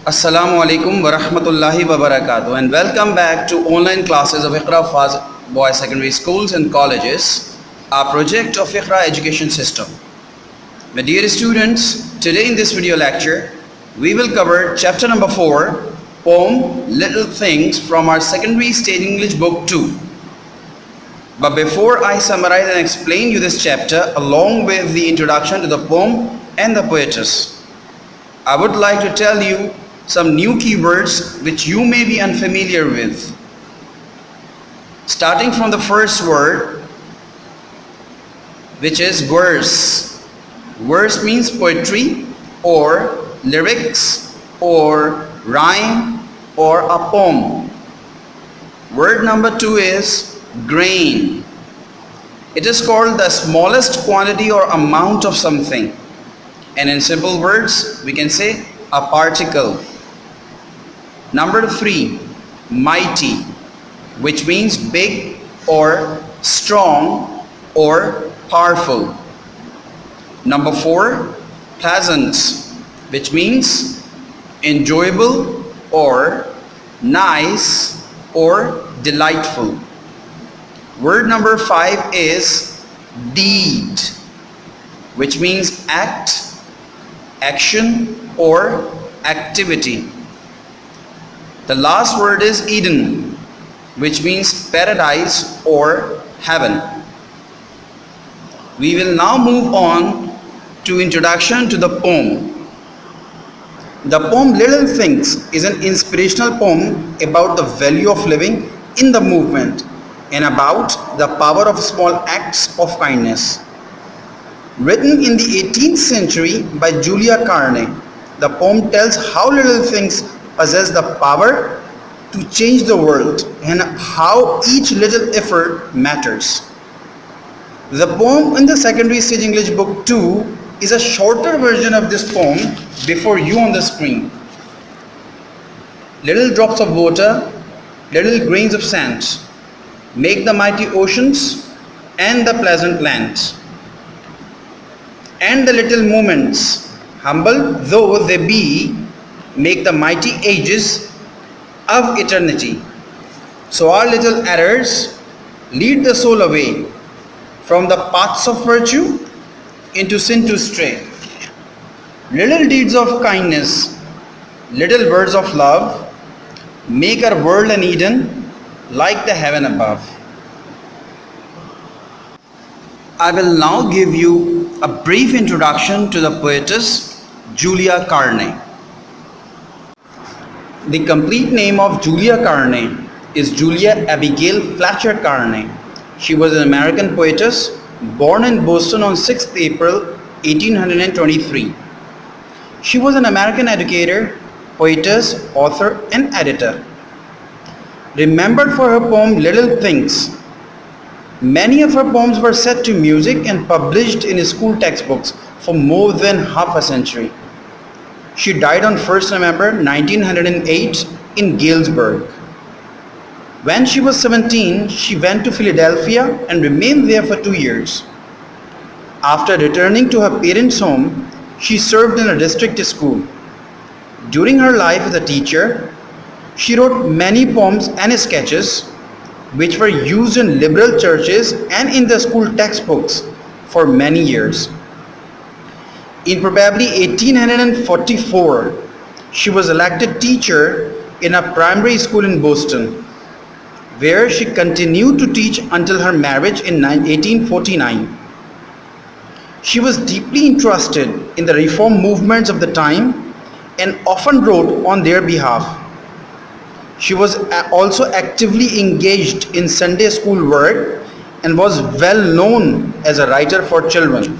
Assalamu alaikum wa rahmatullahi wa barakatuh, and welcome back to online classes of Iqra Faz Boys Secondary Schools and Colleges, our project of Iqra Education System. My dear students, today in this video lecture, we will cover chapter number 4, poem Little Things from our secondary stage English book 2. But before I summarize and explain you this chapter along with the introduction to the poem and the poetess, I would like to tell you some new keywords which you may be unfamiliar with. Starting from the first word, which is verse. Verse means poetry or lyrics or rhyme or a poem. Word number 2 is grain. It is called the smallest quantity or amount of something. And in simple words, we can say a particle. Number 3, mighty, which means big or strong or powerful. Number 4, pleasant, which means enjoyable or nice or delightful. Word number 5 is deed, which means act, action or activity. The last word is Eden, which means paradise or heaven. We will now move on to introduction to the poem. The poem Little Things is an inspirational poem about the value of living in the movement and about the power of small acts of kindness. Written in the 18th century by Julia Carney, the poem tells how little things possess the power to change the world and how each little effort matters. The poem in the secondary stage English book 2 is a shorter version of this poem before you on the screen. Little drops of water, little grains of sand, make the mighty oceans and the pleasant lands. And the little moments, humble though they be, make the mighty ages of eternity. So our little errors lead the soul away from the paths of virtue into sin to stray. Little deeds of kindness, little words of love, make our world an Eden like the heaven above. I will now give you a brief introduction to the poetess Julia Carney. The complete name of Julia Carney is Julia Abigail Fletcher Carney. She was an American poetess born in Boston on 6th April 1823. She was an American educator, poetess, author and editor. Remembered for her poem Little Things, many of her poems were set to music and published in school textbooks for more than half a century. She died on 1st November 1908 in Galesburg. When she was 17, she went to Philadelphia and remained there for 2 years. After returning to her parents' home, she served in a district school. During her life as a teacher, she wrote many poems and sketches which were used in liberal churches and in the school textbooks for many years. In probably 1844, she was elected teacher in a primary school in Boston, where she continued to teach until her marriage in 1849. She was deeply interested in the reform movements of the time and often wrote on their behalf. She was also actively engaged in Sunday school work and was well known as a writer for children.